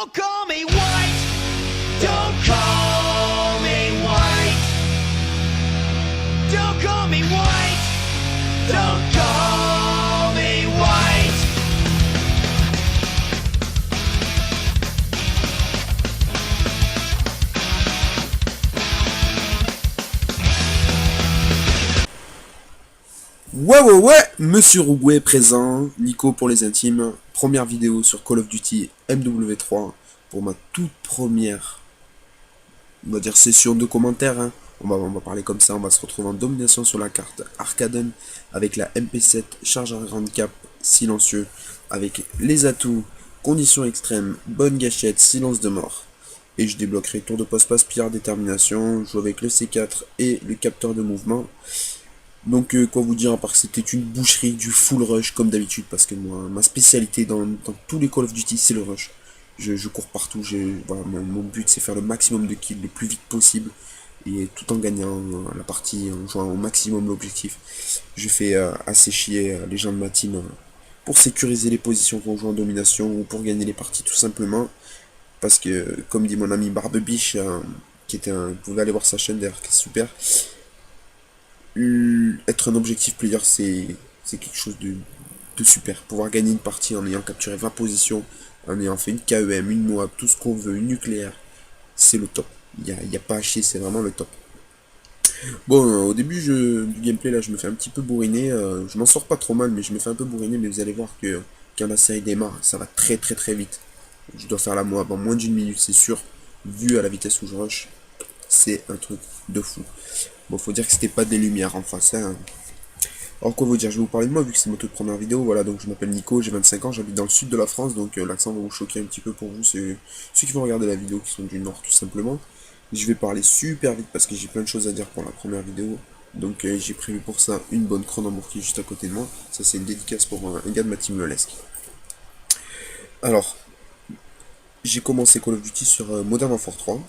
Don't call me white. Don't call me white. Don't call me white. Don't call me white. Ouais, Monsieur Rouguet présent, Nico pour les intimes, première vidéo sur Call of Duty MW3 pour ma toute première, on va dire session de commentaires, hein. On va parler comme ça, on va se retrouver en domination sur la carte Arcaden avec la MP7, chargeur grande cap, silencieux, avec les atouts, conditions extrêmes, bonne gâchette, silence de mort. Et je débloquerai tour de passe-passe, pire détermination, joue avec le C4 et le capteur de mouvement. Donc quoi vous dire à part que c'était une boucherie du full rush comme d'habitude parce que moi ma spécialité dans tous les Call of Duty c'est le rush. Je cours partout, voilà, mon but c'est faire le maximum de kills le plus vite possible et tout en gagnant la partie, en jouant au maximum l'objectif. Je fais assez chier les gens de ma team pour sécuriser les positions qu'on joue en domination ou pour gagner les parties tout simplement. Parce que comme dit mon ami Barbebiche, vous pouvez aller voir sa chaîne d'ailleurs qui est super. Être un objectif player, c'est quelque chose de super. Pouvoir gagner une partie en ayant capturé 20 positions, en ayant fait une KEM, une MOAB, tout ce qu'on veut, une nucléaire, c'est le top. Y a pas à chier, c'est vraiment le top. Bon, au début du gameplay, là, je me fais un petit peu bourriner. Je m'en sors pas trop mal, mais je me fais un peu bourriner. Mais vous allez voir que quand la série démarre, ça va très vite. Je dois faire la MOAB en moins d'une minute, c'est sûr. Vu à la vitesse où je rush, c'est un truc de fou. Bon, faut dire que c'était pas des lumières en face, hein. Alors quoi vous dire, je vais vous parler de moi vu que c'est ma toute première vidéo, voilà, donc je m'appelle Nico, j'ai 25 ans, j'habite dans le sud de la France, donc l'accent va vous choquer un petit peu pour vous, c'est ceux qui vont regarder la vidéo qui sont du nord tout simplement. Je vais parler super vite parce que j'ai plein de choses à dire pour la première vidéo, donc j'ai prévu pour ça une bonne Cronenbourg qui est juste à côté de moi, ça c'est une dédicace pour un gars de ma team Lolesque. Alors, j'ai commencé Call of Duty sur Modern Warfare 3,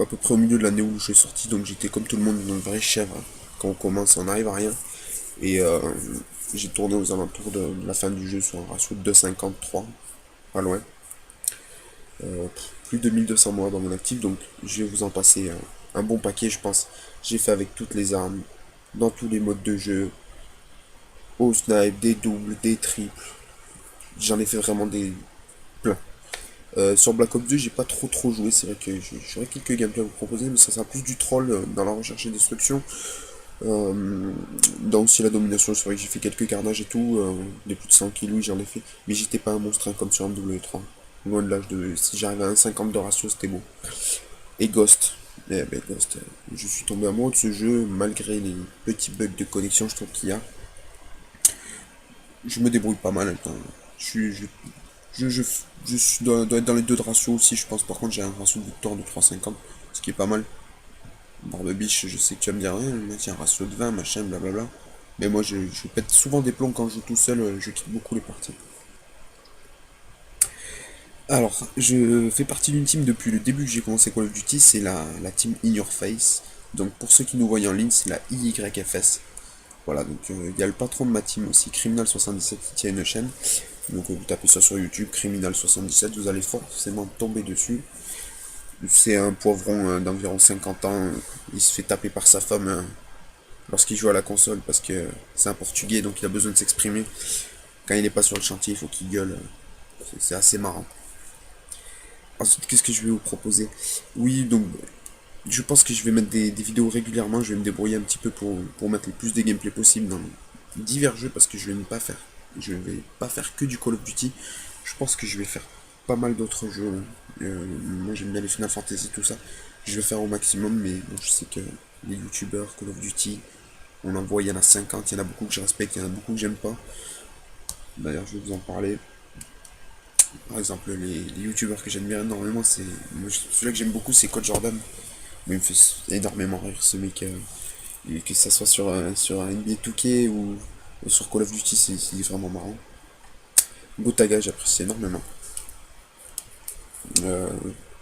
à peu près au milieu de l'année où je suis sorti, donc j'étais comme tout le monde une vraie chèvre. Quand on commence, on n'arrive à rien. Et j'ai tourné aux alentours de la fin du jeu sur un ratio de 2,53, pas loin. Plus de 1200 mois dans mon actif, donc je vais vous en passer un bon paquet, je pense. J'ai fait avec toutes les armes, dans tous les modes de jeu, au snipe, des doubles, des triples. J'en ai fait vraiment des plein. Sur Black Ops 2, j'ai pas trop joué, c'est vrai que j'aurais quelques gameplays à vous proposer, mais ça sera plus du troll dans la recherche et destruction. Dans aussi la domination, c'est vrai que j'ai fait quelques carnages et tout, des plus de 100 kills, oui, j'en ai fait, mais j'étais pas un monstre hein, comme sur MW3. Loin de l'âge de. Si j'arrivais à 1,50 de ratio, c'était beau. Et Ghost. Ghost, je suis tombé amoureux de ce jeu, malgré les petits bugs de connexion, je trouve qu'il y a. Je me débrouille pas mal, hein. Je suis. Dois être dans les deux de ratio aussi, je pense. Par contre, j'ai un ratio de victoire de 3,50, ce qui est pas mal. Barbebiche, je sais que tu vas me dire, mais tiens, un ratio de 20, machin, blablabla. Mais moi, je pète souvent des plombs quand je joue tout seul, je quitte beaucoup les parties. Alors, je fais partie d'une team depuis le début que j'ai commencé Call of Duty, c'est la team In Your Face. Donc, pour ceux qui nous voient en ligne, c'est la IYFS. Voilà, donc il y a le patron de ma team aussi, Criminal77, qui tient une chaîne. Donc, vous tapez ça sur YouTube, Criminal77, vous allez forcément tomber dessus. C'est un poivron d'environ 50 ans, il se fait taper par sa femme lorsqu'il joue à la console parce que c'est un portugais donc il a besoin de s'exprimer. Quand il n'est pas sur le chantier, il faut qu'il gueule. C'est assez marrant. Ensuite, qu'est-ce que je vais vous proposer? Oui, donc je pense que je vais mettre des vidéos régulièrement, je vais me débrouiller un petit peu pour mettre le plus de gameplay possible dans divers jeux parce que je vais pas faire que du Call of Duty. Je pense que je vais faire pas mal d'autres jeux. Moi j'aime bien les Final Fantasy, tout ça. Je vais faire au maximum, mais bon, je sais que les youtubeurs Call of Duty, on en voit, il y en a 50, il y en a beaucoup que je respecte, il y en a beaucoup que j'aime pas. D'ailleurs, je vais vous en parler. Par exemple, les youtubeurs que j'admire énormément, celui-là que j'aime beaucoup, c'est Code Jordan. Mais il me fait énormément rire ce mec. Et que ça soit sur un NBA 2K ou sur Call of Duty, c'est vraiment marrant. Gotaga, j'apprécie énormément. Euh,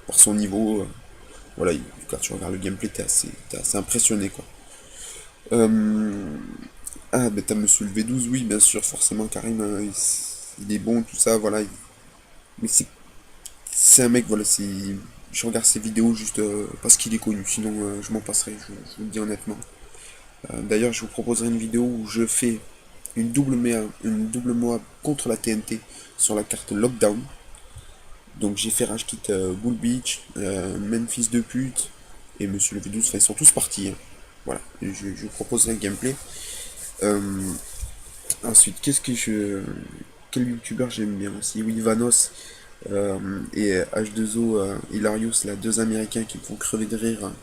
par son niveau, voilà, quand tu regardes le gameplay, t'es assez impressionné, quoi. Ah, ben t'as Monsieur le V12, oui, bien sûr, forcément, Karim, il est bon, tout ça, voilà. Mais C'est un mec, voilà, je regarde ses vidéos juste parce qu'il est connu, sinon je m'en passerai, je vous le dis honnêtement. D'ailleurs, je vous proposerai une vidéo où je fais une double MOA contre la TNT sur la carte Lockdown. Donc j'ai fait Rage Kit Bull Beach, Memphis de pute et Monsieur le V12, enfin, ils sont tous partis, hein. Voilà, je vous proposerai un gameplay. Euh, Ensuite, quel youtubeur j'aime bien aussi? Oui, Vanos et H2O, Hilarious, là, deux américains qui me font crever de rire hein,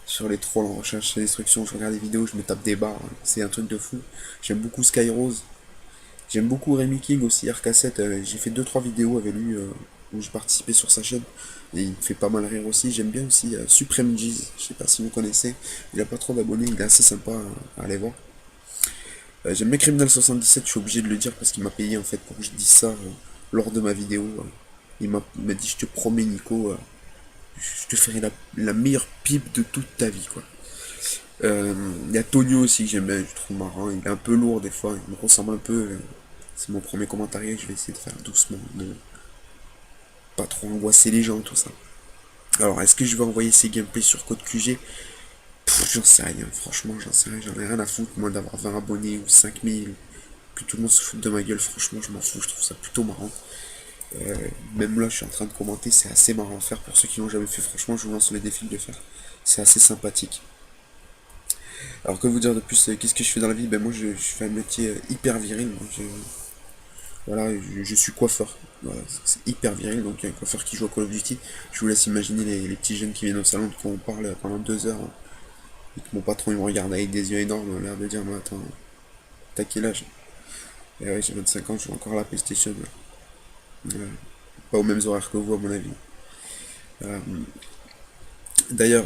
sur les trolls en recherche et destruction. Je regarde des vidéos, je me tape des barres, hein. C'est un truc de fou. J'aime beaucoup Skyrose, j'aime beaucoup Rémi King aussi, RK7. J'ai fait deux trois vidéos avec lui où j'ai participé sur sa chaîne. Et il me fait pas mal rire aussi. J'aime bien aussi Supreme G's, je sais pas si vous connaissez. Il a pas trop d'abonnés, il est assez sympa à aller voir. J'aime bien Criminal 77, je suis obligé de le dire parce qu'il m'a payé en fait pour que je dise ça lors de ma vidéo. Il m'a dit je te promets Nico, je te ferai la meilleure pipe de toute ta vie quoi. Il y a Tonio aussi que j'aime bien, je trouve marrant, il est un peu lourd des fois, il me ressemble un peu. C'est mon premier commentaire, je vais essayer de faire doucement, de pas trop angoisser les gens, tout ça. Alors, est-ce que je vais envoyer ces gameplays sur Code QG? J'en sais rien, franchement, j'en sais rien, j'en ai rien à foutre, moi, d'avoir 20 abonnés ou 5000, que tout le monde se foute de ma gueule, franchement, je m'en fous, je trouve ça plutôt marrant. Même là, je suis en train de commenter, c'est assez marrant à faire. Pour ceux qui l'ont jamais fait, franchement, je vous lance le défi de le faire. C'est assez sympathique. Alors, que vous dire de plus, qu'est-ce que je fais dans la vie? Ben, moi, je fais un métier hyper viril. Moi, voilà, je suis coiffeur. Voilà, c'est hyper viril, donc un coiffeur qui joue à Call of Duty. Je vous laisse imaginer les petits jeunes qui viennent au salon, de quoi on parle pendant 2 heures, hein, et que mon patron il me regarde avec des yeux énormes, l'air de dire, mais attends, t'as quel âge? Et ouais, j'ai 25 ans, je joue encore à la PlayStation. Ouais. Pas aux mêmes horaires que vous, à mon avis. Euh, D'ailleurs,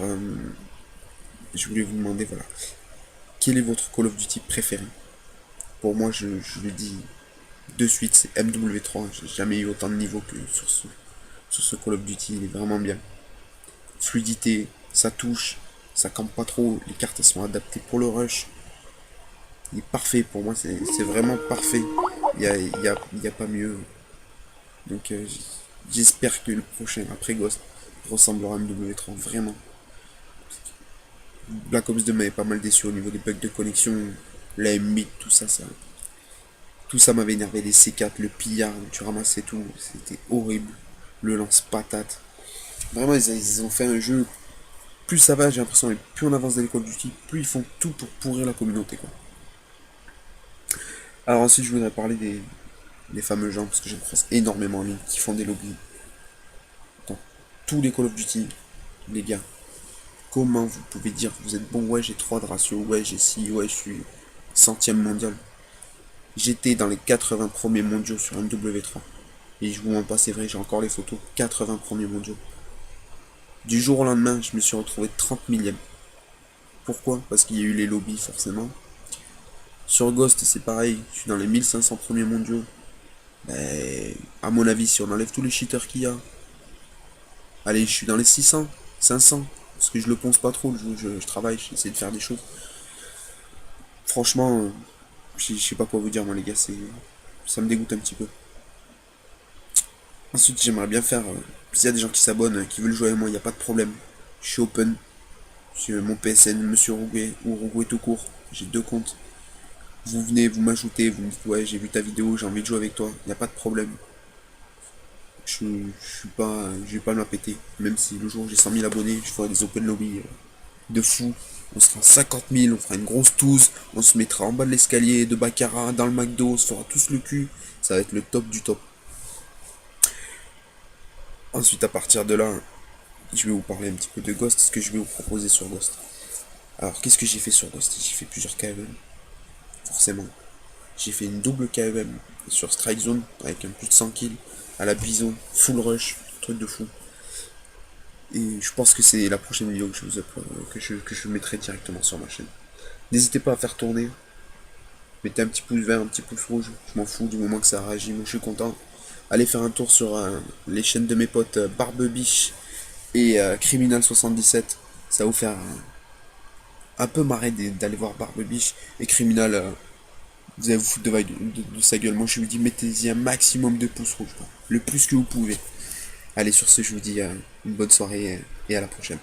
je voulais vous demander, voilà, quel est votre Call of Duty préféré? Pour moi, je le dis de suite, c'est MW3. J'ai jamais eu autant de niveaux que sur ce Call of Duty. Il est vraiment bien. Fluidité, ça touche, ça campe pas trop. Les cartes elles sont adaptées pour le rush. Il est parfait pour moi, c'est vraiment parfait. Il y a pas mieux. Donc j'espère que le prochain, après Ghost, ressemblera à MW3. Vraiment. Black Ops 2 m'avait pas mal déçu au niveau des bugs de connexion. La M8, tout ça m'avait énervé, les C4, le pillard, tu ramassais tout, c'était horrible. Le lance-patate. Vraiment, ils ont fait un jeu. Plus ça va, j'ai l'impression, et plus on avance dans les Call of Duty, plus ils font tout pour pourrir la communauté, quoi. Alors ensuite, je voudrais parler des fameux gens, parce que je croise énormément en ligne, qui font des lobbies dans tous les Call of Duty. Les gars, comment vous pouvez dire que vous êtes bon? Ouais, j'ai 3 de ratio, ouais, j'ai 6, ouais, je suis centième mondial. J'étais dans les 80 premiers mondiaux sur MW3. Et je vous mens pas, c'est vrai, j'ai encore les photos. 80 premiers mondiaux. Du jour au lendemain, je me suis retrouvé 30 millième. Pourquoi? Parce qu'il y a eu les lobbies, forcément. Sur Ghost, c'est pareil, je suis dans les 1500 premiers mondiaux. Ben, à mon avis, si on enlève tous les cheaters qu'il y a, allez, je suis dans les 600, 500. Parce que je le pense pas trop, je travaille, j'essaie de faire des choses. Franchement, je sais pas quoi vous dire, moi, les gars, ça me dégoûte un petit peu. Ensuite, j'aimerais bien faire. S'il y a des gens qui s'abonnent, qui veulent jouer avec moi, il n'y a pas de problème. Je suis open. Sur mon PSN, Monsieur Rouguet, ou Rouguet tout court. J'ai 2 comptes. Vous venez, vous m'ajoutez, vous me dites ouais, j'ai vu ta vidéo, j'ai envie de jouer avec toi. Il n'y a pas de problème. Je vais pas me la péter. Même si le jour où j'ai 100 000 abonnés, je ferai des open lobby de fou. On sera 50 000, on fera une grosse touze. On se mettra en bas de l'escalier de Baccarat, dans le McDo, on se fera tous le cul. Ça va être le top du top. Ensuite, à partir de là, je vais vous parler un petit peu de Ghost, ce que je vais vous proposer sur Ghost. Alors, qu'est-ce que j'ai fait sur Ghost? J'ai fait plusieurs KEM, forcément. J'ai fait une double KEM sur Strike Zone, avec un plus de 100 kills, à la bison, full rush, truc de fou. Et je pense que c'est la prochaine vidéo que que je mettrai directement sur ma chaîne. N'hésitez pas à faire tourner. Mettez un petit pouce vert, un petit pouce rouge. Je m'en fous du moment que ça réagit. Moi, je suis content. Allez faire un tour sur les chaînes de mes potes Barbebiche et Criminal 77. Ça va vous faire un peu marrer d'aller voir Barbebiche et Criminal. Vous allez vous foutre de sa gueule. Moi, je lui dis, mettez-y un maximum de pouces rouges, quoi. Le plus que vous pouvez. Allez, sur ce, je vous dis une bonne soirée et à la prochaine.